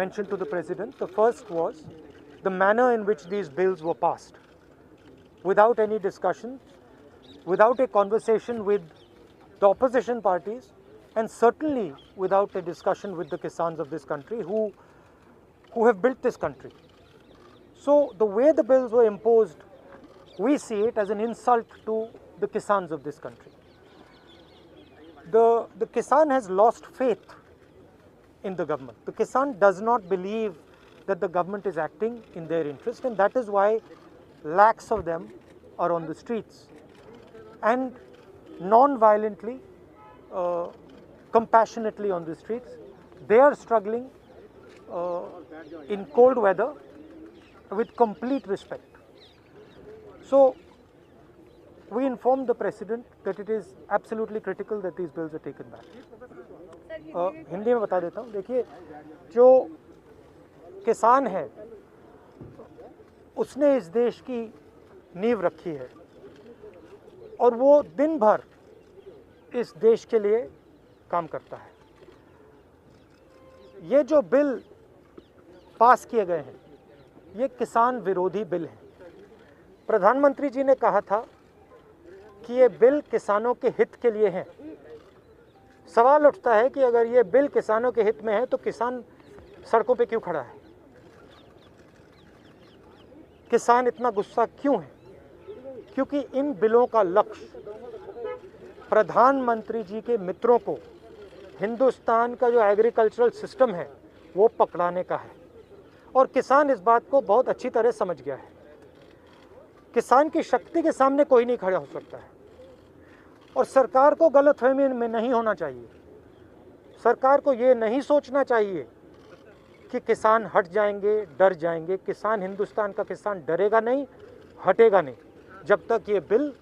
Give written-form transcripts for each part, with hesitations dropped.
mentioned to the President. The first was the manner in which these bills were passed, without any discussion, without a conversation with the opposition parties, and certainly without a discussion with the Kisans of this country who have built this country. So the way the bills were imposed, we see it as an insult to the Kisans of this country. The Kisan has lost faith in the government. The Kisan does not believe that the government is acting in their interest, and that is why lakhs of them are on the streets. And non-violently, compassionately on the streets. They are struggling in cold weather with complete respect. So, we informed the President that it is absolutely critical that these bills are taken back. Hindi में बता देता हूँ. देखिए, जो किसान है उसने इस देश की नींव रखी है और वो दिन भर इस देश के लिए काम करता है. ये जो बिल पास किए गए हैं ये किसान विरोधी बिल हैं. प्रधानमंत्री जी ने कहा था कि ये बिल किसानों के हित के लिए हैं. सवाल उठता है कि अगर ये बिल किसानों के हित में है तो किसान सड़कों पे क्यों खड़ा है? किसान इतना गुस्सा क्यों है? क्योंकि इन बिलों का लक्ष्य प्रधानमंत्री जी के मित्रों को हिंदुस्तान का जो एग्रीकल्चरल सिस्टम है वो पकड़ाने का है और किसान इस बात को बहुत अच्छी तरह समझ गया है. किसान की शक्ति के सामने कोई नहीं खड़ा हो सकता है और सरकार को गलतफहमी में नहीं होना चाहिए. सरकार को ये नहीं सोचना चाहिए कि किसान हट जाएंगे, डर जाएंगे. किसान, हिंदुस्तान का किसान डरेगा नहीं, हटेगा नहीं जब तक ये बिल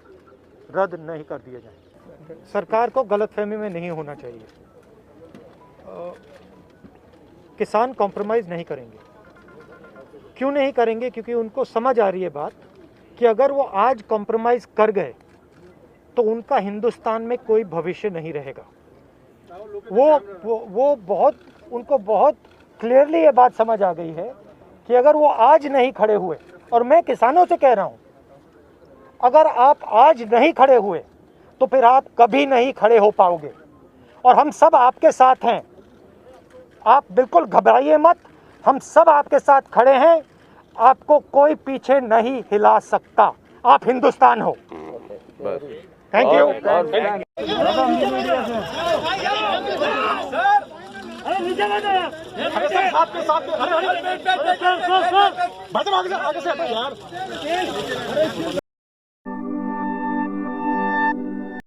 रद्द नहीं कर दिए जाए. सरकार को गलतफहमी में नहीं होना चाहिए. किसान कॉम्प्रोमाइज़ नहीं करेंगे. क्यों नहीं करेंगे? क्योंकि उनको समझ आ रही है बात कि अगर वो आज कॉम्प्रोमाइज़ कर गए तो उनका हिंदुस्तान में कोई भविष्य नहीं रहेगा. उनको बहुत क्लियरली ये बात समझ आ गई है कि अगर वो आज नहीं खड़े हुए, और मैं किसानों से कह रहा हूँ, अगर आप आज नहीं खड़े हुए तो फिर आप कभी नहीं खड़े हो पाओगे. और हम सब आपके साथ हैं. आप बिल्कुल घबराइए मत, हम सब आपके साथ खड़े हैं. आपको कोई पीछे नहीं हिला सकता. आप हिंदुस्तान हो. Thank you.